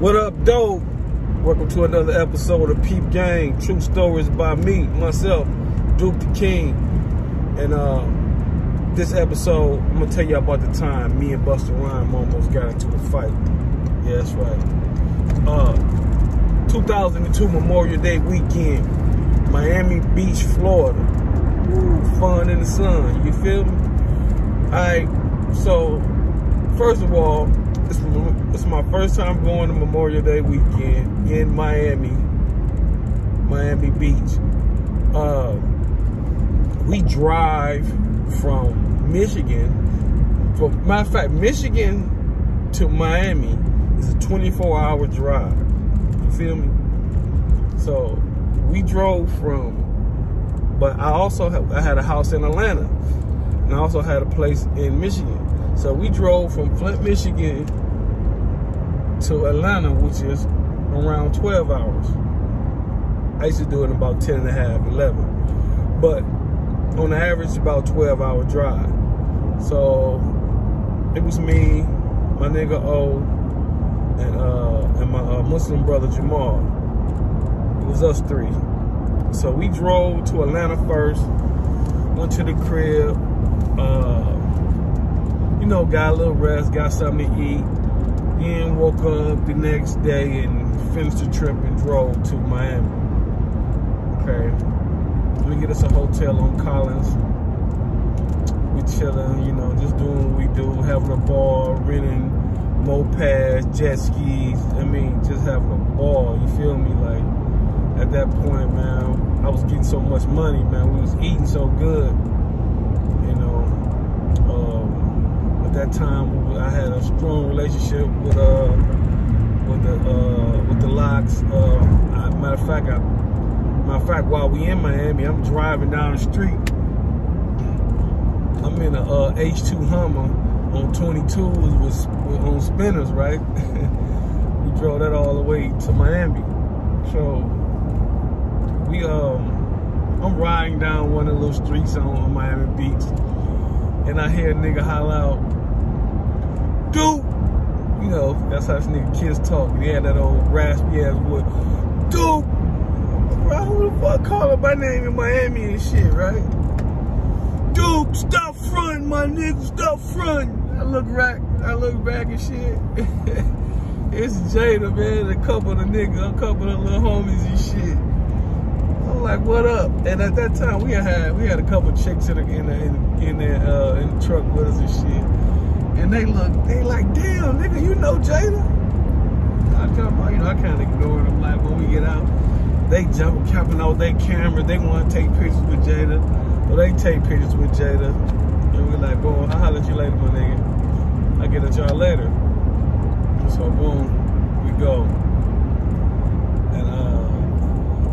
What up, dope? Welcome to another episode of Peep Gang. True stories by me, myself, Duke the King. And this episode, I'm gonna tell you about the time me and Busta Rhymes almost got into a fight. Yeah, that's right. 2002 Memorial Day weekend, Miami Beach, Florida. Woo, fun in the sun. You feel me? All right. So, first of all, it's my first time going to Memorial Day weekend in Miami Beach. We drive from Michigan. Matter of fact, Michigan to Miami is a 24-hour drive. You feel me? So we drove from, but I had a house in Atlanta, and I also had a place in Michigan. So we drove from Flint, Michigan to Atlanta, which is around 12 hours. I used to do it in about 10 and a half, 11. But on average, about 12-hour drive. So it was me, my nigga O, and my Muslim brother Jamal. It was us three. So we drove to Atlanta first, went to the crib, you know, got a little rest, got something to eat, then woke up the next day and finished the trip and drove to Miami. Okay. We get us a hotel on Collins. We chilling, you know, just doing what we do, having a ball, renting mopeds, jet skis. I mean, just having a ball, you feel me? Like, at that point, man, I was getting so much money, man. We was eating so good, you know. At that time, I had a strong relationship with the locks. Matter of fact, while we in Miami, I'm driving down the street. I'm in a H2 Hummer on 22 on spinners, right? We drove that all the way to Miami. So I'm riding down one of the little streets on Miami Beach, and I hear a nigga holler out, "Dude!" You know, that's how this nigga kids talk. He had that old raspy ass voice. "Dude!" Bro, who the fuck calling my name in Miami and shit, right? "Dude, stop fronting, my nigga, stop fronting." I look back and shit. It's Jada, man, a couple of the little homies and shit. I'm like, "What up?" And at that time, we had a couple chicks in the truck with us and shit. And they like, "Damn, nigga, you know Jada?" I kind of ignored them. Like, when we get out, they capping out their camera. They want to take pictures with Jada. So they take pictures with Jada. And we're like, "Boy, I'll holler at you later, my nigga. I'll get at y'all later." So boom, we go.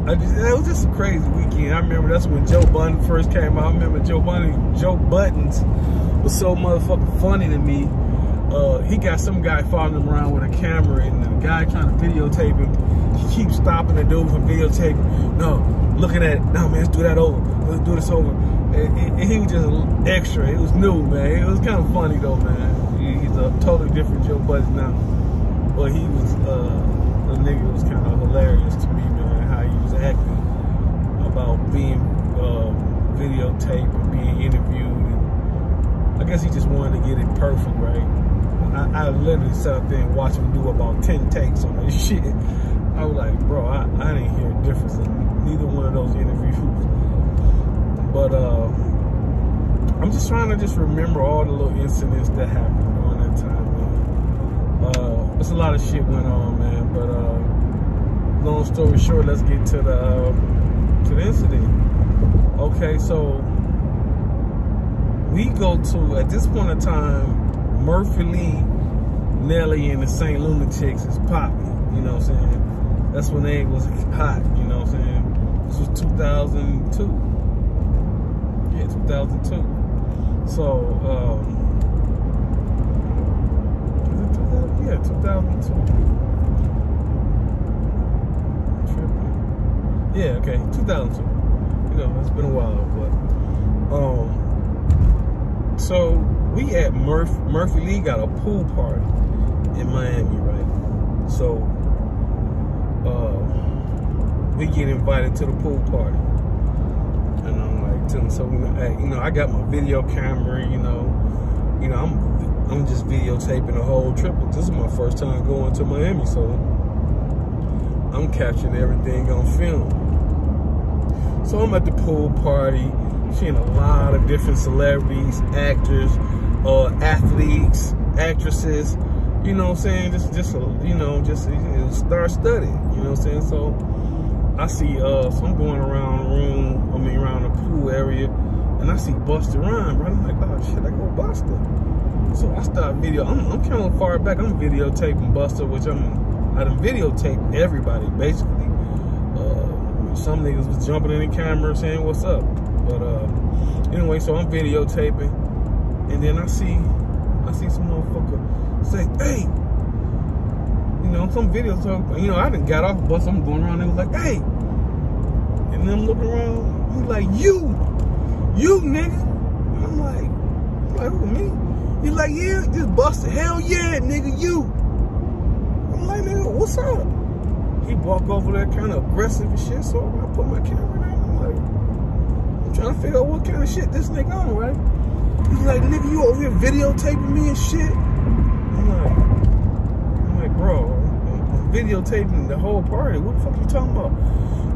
And it was just a crazy weekend. I remember that's when Joe Budden first came out. I remember Joe Buttons was so motherfucking funny to me. He got some guy following him around with a camera, and the guy trying to videotape him. He keeps stopping the dude from videotaping. "No, looking at it. No, man, let's do that over. Let's do this over." And he was just extra. It was new, man. It was kind of funny though, man. He's a totally different Joe Budden now. But he was, the nigga was kind of hilarious to me, man, how he was acting about being videotaped and being interviewed. And I guess he just wanted to get it perfect, right? I literally sat up there and watched him do about 10 takes on this shit. I was like, bro, I didn't hear a difference in neither one of those interviews. But I'm just trying to remember all the little incidents that happened during that time, man. There's a lot of shit went on, man. But long story short, let's get to the incident. Okay, so we go to, at this point in time, Murphy Lee, Nelly, and the St. Lunatics is popping. You know what I'm saying? That's when they was hot. You know what I'm saying? This was 2002. Yeah, 2002. So, yeah, 2002. Yeah, okay, 2002. You know, it's been a while, but so we at Murphy Lee got a pool party in Miami, right? So we get invited to the pool party. And I'm like, to him, so hey, you know, I got my video camera, you know, I'm just videotaping the whole trip. This is my first time going to Miami, so I'm capturing everything on film. So I'm at the pool party, seeing a lot of different celebrities, actors, athletes, actresses, you know what I'm saying? Just star-studded, you know what I'm saying? So I see, so I'm going around the room, around the pool area, and I see Busta Rhymes, right? I'm like, oh shit, I go Busta. So I start I'm kind of far back. I'm videotaping Busta, which I done videotaped everybody, basically. Some niggas was jumping in the camera saying, what's up? But anyway, so I'm videotaping, and then I see some motherfucker say, hey, you know, some videos, you know, I done got off the bus, I'm going around, they was like, hey, and then I'm looking around, he's like, you nigga. And I'm like, who, me? He's like, yeah, just Busta, hell yeah, nigga, you. I'm like, nigga, what's up? He walk over there kind of aggressive and shit, so I put my camera down. I'm like, I'm trying to figure out what kind of shit this nigga on, right? He's like, nigga, you over here videotaping me and shit? I'm like, bro, I'm videotaping the whole party. What the fuck you talking about?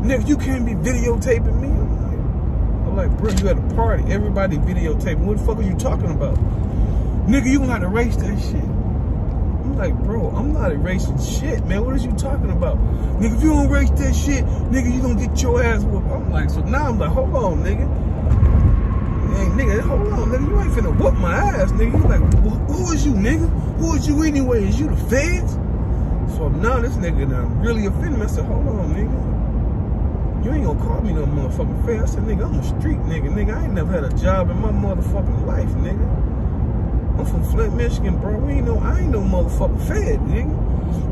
Nigga, you can't be videotaping me. I'm like, bro, you at a party, everybody videotaping. What the fuck are you talking about? Nigga, you gonna have to erase that shit. I'm like, bro, I'm not erasing shit, man. What are you talking about? Nigga, if you don't erase that shit, nigga, you gonna get your ass whooped. I'm like, so now I'm like, hold on, nigga. Hey, nigga, hold on, nigga. You ain't finna whoop my ass, nigga. You like, who is you, nigga? Who is you anyway? Is you the feds? So now this nigga done really offended me. I said, hold on, nigga. You ain't gonna call me no motherfucking fed. I said, nigga, I'm a street nigga. Nigga, I ain't never had a job in my motherfucking life, nigga. I'm from Flint, Michigan, bro. I ain't no motherfucking fed, nigga.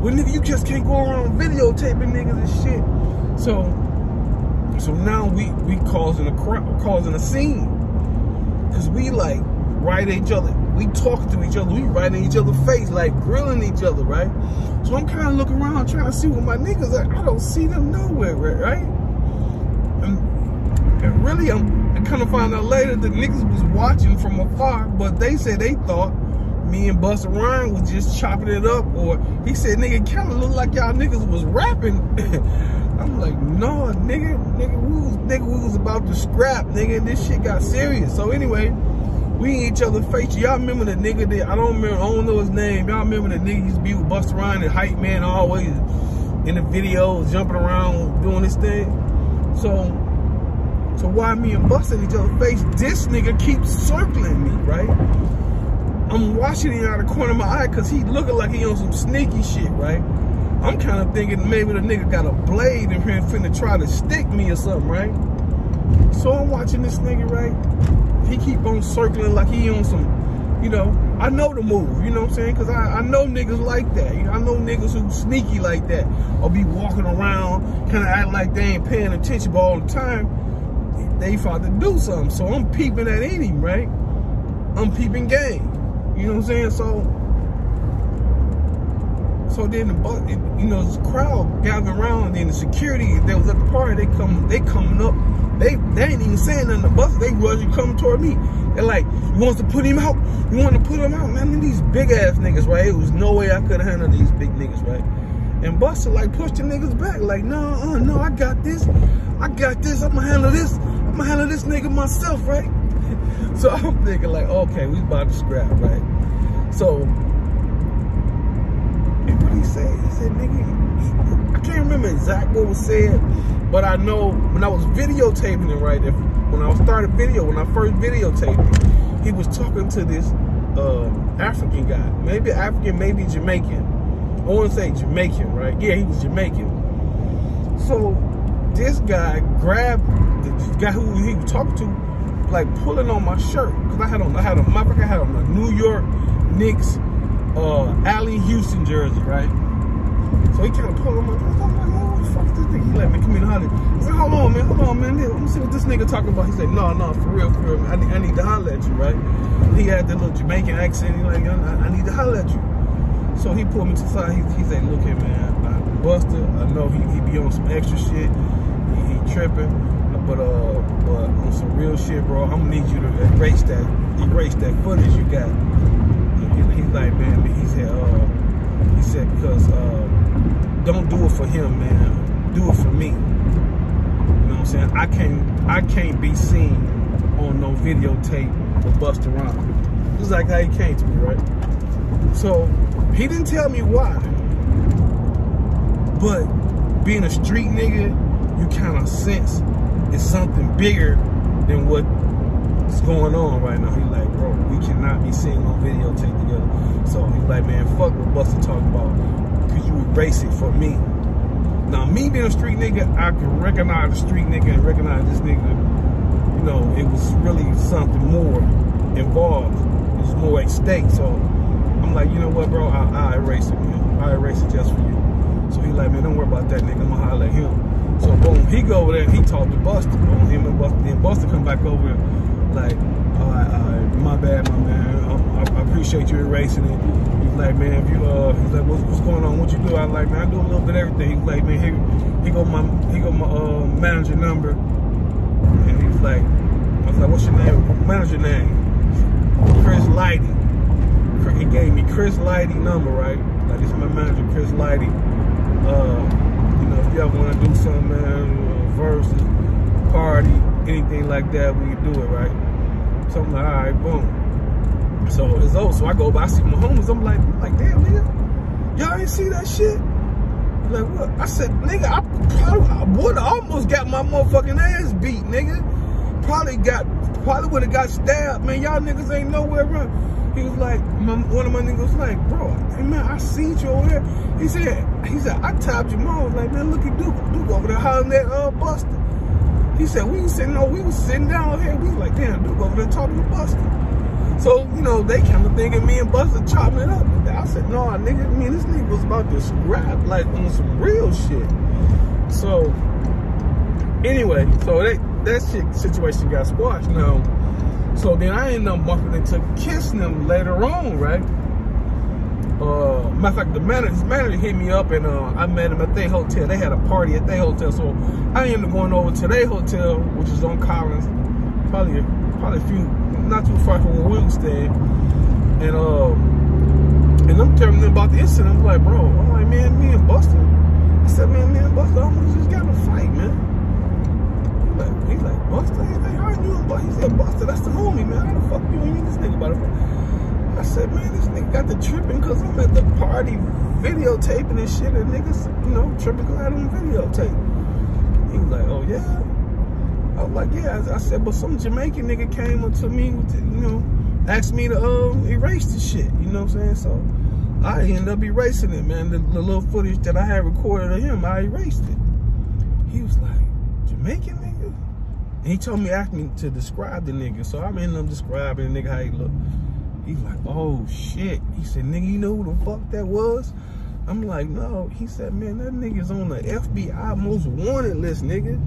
Well, nigga, you just can't go around videotaping niggas and shit. So now we causing a scene. Cause we like right at each other. We talking to each other. We right in each other's face, like grilling each other, right? So I'm kind of looking around trying to see where my niggas are. I don't see them nowhere, right? And really, I kind of found out later that niggas was watching from afar, but they said they thought me and Busta Rhymes was just chopping it up, or he said, nigga, it kind of looked like y'all niggas was rapping. I'm like, no, nigga, we was about to scrap, nigga, and this shit got serious. So anyway, we in each other's face. Y'all remember the nigga that, I don't know his name. Y'all remember the nigga used to be with Busta Rhymes and hype man always in the videos, jumping around, doing this thing. So while me and Busta in each other's face, this nigga keeps circling me, right? I'm watching him out of the corner of my eye because he looking like he on some sneaky shit, right? I'm kind of thinking maybe the nigga got a blade and finna try to stick me or something, right? So I'm watching this nigga, right? He keep on circling like he on some, you know, I know the move, you know what I'm saying? Because I know niggas like that. You know, I know niggas who sneaky like that or be walking around, kind of act like they ain't paying attention, but all the time, they thought to do something. So I'm peeping at him, right? I'm peeping game. You know what I'm saying? So then you know, this crowd gathering around, and then the security that was at the party, they coming up. They ain't even saying nothing to Busta. They rushing coming toward me. They're like, you want us to put him out? You want to put him out? Man, these big ass niggas, right? It was no way I could handle these big niggas, right? And Busta like pushed the niggas back, like, no, I got this. I'ma handle this nigga myself, right? So I'm thinking like, okay, we about to scrap, right? So, and what he said? He said, nigga, I can't remember exactly what was said, but I know when I was videotaping it, right? When I first videotaped it, he was talking to this African guy, maybe African, maybe Jamaican. I want to say Jamaican, right? Yeah, he was Jamaican. So this guy grabbed the guy who he was talking to, like pulling on my shirt, because I had on a New York Knicks Allen Houston jersey, right? So he kind of pulled on my shirt. I'm like, oh, what the fuck is this nigga? He let me come in and holler. I said, hold on, man. Let me see what this nigga talking about. He said, no, for real, I need to holler at you, right? He had that little Jamaican accent. He like, I need to holler at you. So he pulled me to the side. He said, look here, man. Busta. I know he be on some extra shit. He tripping. But on some real shit, bro, I'm gonna need you to erase that footage you got. He's like, man, he said, because don't do it for him, man. Do it for me. You know what I'm saying? I can't be seen on no videotape with Busta Rhymes. This is like how he came to me, right? So he didn't tell me why, but being a street nigga, you kind of sense it's something bigger than what's going on right now. He's like, bro, we cannot be seen on videotape together. So he's like, man, fuck what Busta talking about. Could you erase it for me? Now, me being a street nigga, I can recognize the street nigga and recognize this nigga. You know, it was really something more involved. It was more at stake. So I'm like, you know what, bro? I'll erase it, man. I'll erase it just for you. So he's like, man, don't worry about that nigga. I'm gonna holler at him. So boom, he go over there and he talked to Busta. Boom, him and Busta. Then Busta come back over like, all right, my bad, my man. I appreciate you erasing it. He's like, man, if you he's like, what's going on? What you do? I like, man, I do a little bit of everything. He's like, man, here go my manager number. And he's like, I was like, what's your name? Manager name? Chris Lighty. He gave me Chris Lighty number, right? Like, this is my manager, Chris Lighty. You know, if you ever want to do something, man, versus, party, anything like that, we can do it, right? So I'm like, all right, boom. So it's over. So I go by, I see my homies. I'm like, damn, nigga, y'all ain't see that shit? Like, what? I said, nigga, I would have almost got my motherfucking ass beat, nigga. Probably would have got stabbed, man. Y'all niggas ain't nowhere around. He was like, one of my niggas was like, bro, hey man, I seen you over there. He said, I tapped your mom. I was like, man, look at Duke over there hollering at Busta. He said, we was sitting down here. We was like, damn, Duke over there talking to Busta. So, you know, they kind of thinking me and Busta chopping it up. I said, no, nigga, me and this nigga was about to scrap, like, on some real shit. So, anyway, so that situation got squashed now. So then I ended up bumping into kissing him later on, right? Matter of fact, his manager hit me up and I met him at their hotel. They had a party at their hotel. So I ended up going over to their hotel, which is on Collins, probably a few, not too far from where we were staying. And I'm telling them about the incident. I'm like, bro, I'm like, man, me and Busta. I said, man, Busta almost just got in a fight, man. He's like, Busta? He's like, how you doing, Busta? He said, Busta, that's the homie, man. How the fuck you and this nigga about it? I said, man, this nigga got the tripping because I'm at the party videotaping and shit, and niggas, you know, tripping because I had him videotape. He was like, oh, yeah? I was like, yeah. I said, but some Jamaican nigga came up to me, with, you know, asked me to erase the shit, you know what I'm saying? So I ended up erasing it, man. The little footage that I had recorded of him, I erased it. He was like, Jamaican nigga? And he told me, asked me to describe the nigga. So I'm ended up describing the nigga, how he looked. He's like, oh shit. He said, nigga, you know who the fuck that was? I'm like, no. He said, man, that nigga's on the FBI most wanted list, nigga.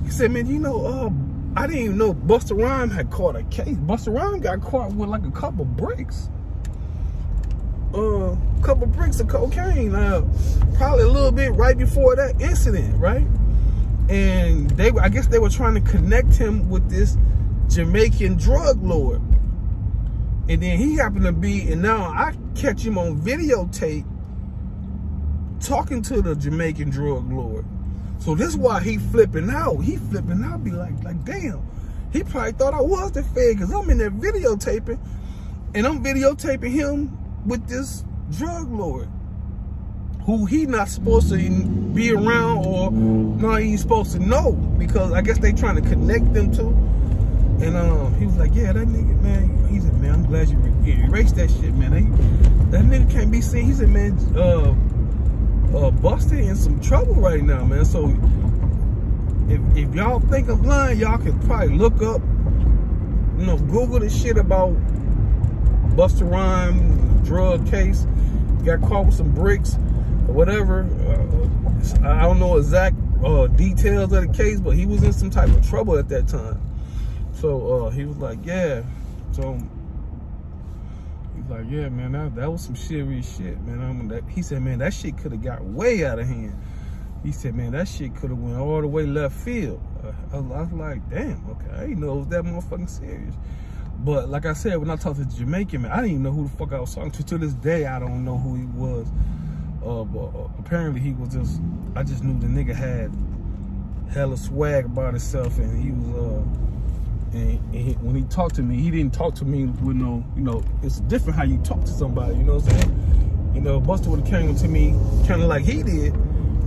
He said, man, you know, I didn't even know Busta Rhymes had caught a case. Busta Rhymes got caught with like a couple bricks. Couple bricks of cocaine. Probably a little bit right before that incident, right? And I guess they were trying to connect him with this Jamaican drug lord. And then he happened to be, and now I catch him on videotape talking to the Jamaican drug lord. So this is why he flipping out. He flipping out, be like damn. He probably thought I was the fed because I'm in there videotaping, and I'm videotaping him with this drug lord who he not supposed to be around, or not even supposed to know, because I guess they trying to connect them to. And he was like, yeah, that nigga, man. He said, man, I'm glad you erased that shit, man. That nigga can't be seen. He said, man, Busta in some trouble right now, man. So if y'all think I'm lying, y'all can probably look up, you know, Google the shit about Busta Rhymes drug case. Got caught with some bricks or whatever. I don't know exact details of the case, but he was in some type of trouble at that time. So he was like, yeah. So he's was like, yeah, man, that was some serious shit, man. He said, man, that shit could have got way out of hand. He said, man, that shit could have went all the way left field. I was like, damn, okay, I didn't know it was that motherfucking serious. But like I said, when I talked to the Jamaican, man, I didn't even know who the fuck I was talking to. To this day, I don't know who he was. But apparently he was just, I just knew the nigga had hella swag about himself, and he was, when he talked to me, he didn't talk to me with no, you know, it's different how you talk to somebody, you know what I'm saying? You know, Busta would have came to me kind of like he did,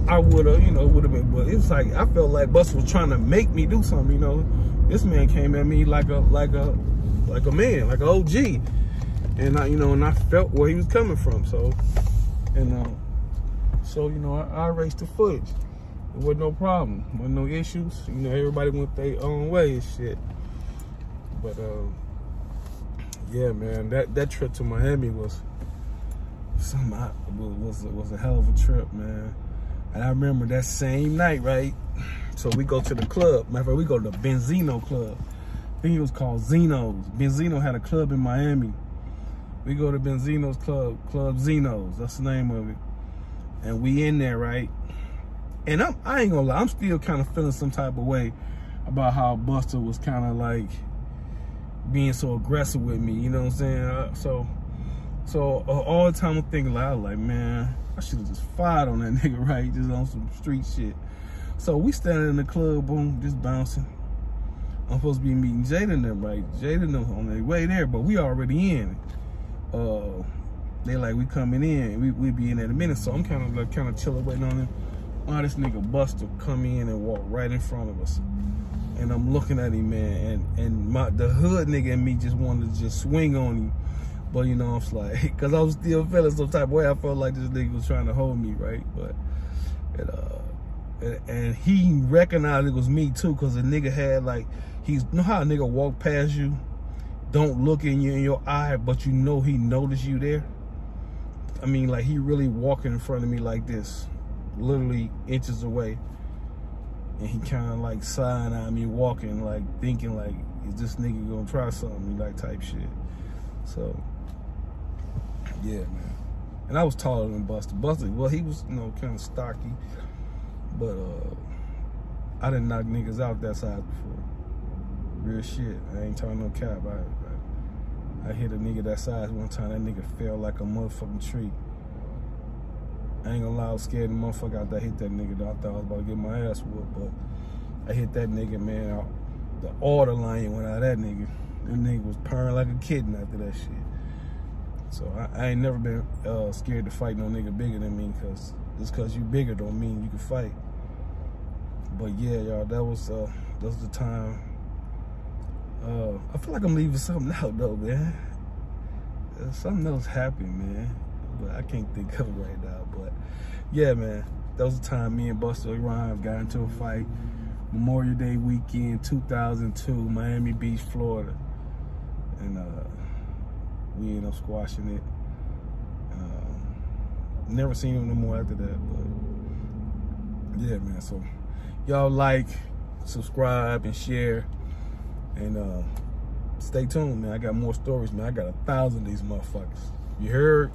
I would have, you know, would have been, but it was like, I felt like Busta was trying to make me do something, you know? This man came at me like a man, like an OG. And I, you know, and I felt where he was coming from, so, and, so, you know, I erased the footage. It wasn't no problem, wasn't no issues. You know, everybody went their own way and shit. But, yeah, man, that trip to Miami was was a hell of a trip, man. And I remember that same night, right? So we go to the club. Matter of fact, we go to the Benzino Club. I think it was called Zeno's. Benzino had a club in Miami. We go to Benzino's Club Zeno's. That's the name of it. And we in there, right? And I ain't gonna lie, I'm still kind of feeling some type of way about how Busta was kind of like being so aggressive with me, you know what I'm saying? So all the time I'm thinking like, man, I should have just fired on that nigga, right? Just on some street shit. So we standing in the club, boom, just bouncing. I'm supposed to be meeting Jada and them, right? Jada and them on their way there, but we already in. They like, we coming in, we be in in a minute. So I'm kind of chilling, waiting on him. Oh, this nigga Busta come in and walk right in front of us. And I'm looking at him, man, and the hood nigga and me just wanted to just swing on him. But, you know, I was like, because I was still feeling some type of way. I felt like this nigga was trying to hold me, right? But, and he recognized it was me, too, because the nigga had, like, you know how a nigga walk past you, don't look in your eye, but you know he noticed you there? I mean, like, he really walking in front of me like this, literally inches away. And he kind of, like, side-eyed me walking, like, thinking, like, is this nigga gonna try something, like, type shit. So, yeah, man. And I was taller than Busta. Busta, well, he was, you know, kind of stocky. But, I didn't knock niggas out that size before. Real shit. I ain't talking no cap. I hit a nigga that size one time. That nigga fell like a motherfucking tree. I ain't gonna lie, I was scared the motherfucker out there hit that nigga though. I thought I was about to get my ass whooped, but I hit that nigga, man. The order line went out of that nigga. That nigga was purring like a kitten after that shit. So I ain't never been scared to fight no nigga bigger than me, cause just cause you bigger don't mean you can fight. But yeah, y'all, that was the time. I feel like I'm leaving something out though, man. Something else happened, man, but I can't think of it right now. But yeah, man, that was the time me and Busta Rhymes got into a fight. Memorial Day weekend, 2002, Miami Beach, Florida, and we ended up squashing it. Never seen him no more after that. But yeah, man. So y'all like, subscribe, and share. And stay tuned, man. I got more stories, man. I got 1,000 of these motherfuckers. You heard?